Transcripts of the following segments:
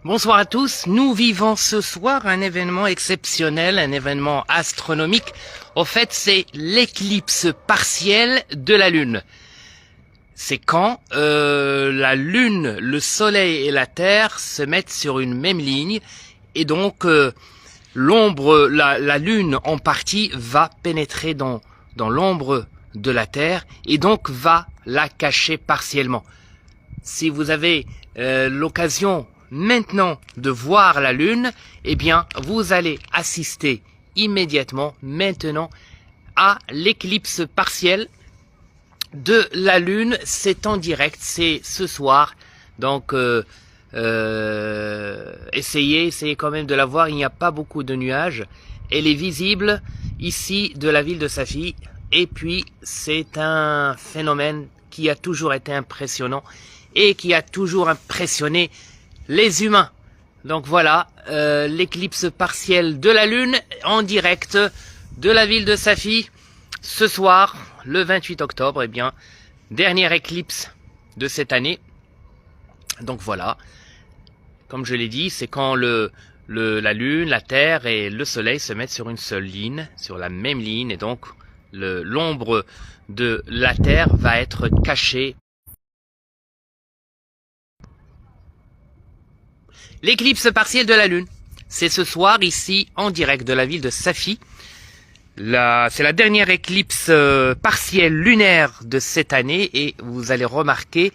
Bonsoir à tous, nous vivons ce soir un événement exceptionnel, un événement astronomique. Au fait, c'est l'éclipse partielle de la Lune. C'est quand la Lune, le Soleil et la Terre se mettent sur une même ligne et donc l'ombre, la Lune en partie va pénétrer dans l'ombre de la Terre et donc va la cacher partiellement. Si vous avez l'occasion maintenant de voir la Lune, eh bien, vous allez assister immédiatement, maintenant, à l'éclipse partielle de la Lune. C'est en direct, c'est ce soir. Donc, essayez quand même de la voir. Il n'y a pas beaucoup de nuages. Elle est visible ici de la ville de Safi. Et puis, c'est un phénomène qui a toujours été impressionnant et qui a toujours impressionné les humains. Donc voilà, l'éclipse partielle de la Lune en direct de la ville de Safi. Ce soir, le 28 octobre, eh bien, dernière éclipse de cette année. Donc voilà, comme je l'ai dit, c'est quand la Lune, la Terre et le Soleil se mettent sur une seule ligne, sur la même ligne, et donc l'ombre de la Terre va être cachée. L'éclipse partielle de la Lune, c'est ce soir ici en direct de la ville de Safi. C'est la dernière éclipse partielle lunaire de cette année et vous allez remarquer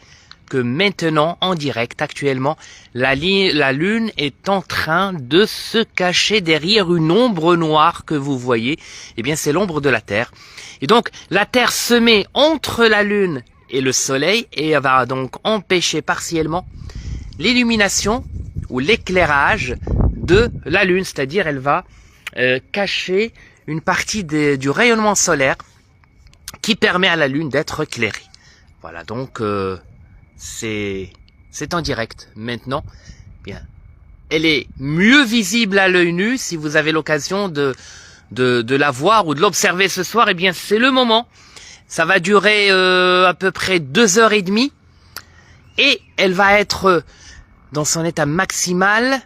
que maintenant, en direct, actuellement, la Lune est en train de se cacher derrière une ombre noire que vous voyez. Eh bien, c'est l'ombre de la Terre. Et donc, la Terre se met entre la Lune et le Soleil et elle va donc empêcher partiellement l'illumination ou l'éclairage de la Lune, c'est-à-dire elle va cacher une partie du rayonnement solaire qui permet à la Lune d'être éclairée. Voilà, donc c'est en direct maintenant. Bien, elle est mieux visible à l'œil nu. Si vous avez l'occasion de la voir ou de l'observer ce soir, eh bien c'est le moment. Ça va durer à peu près 2h30 et elle va être dans son état maximal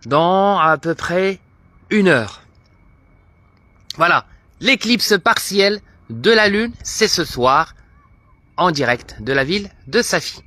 dans à peu près 1 heure. Voilà, l'éclipse partielle de la Lune, c'est ce soir, en direct de la ville de Safi.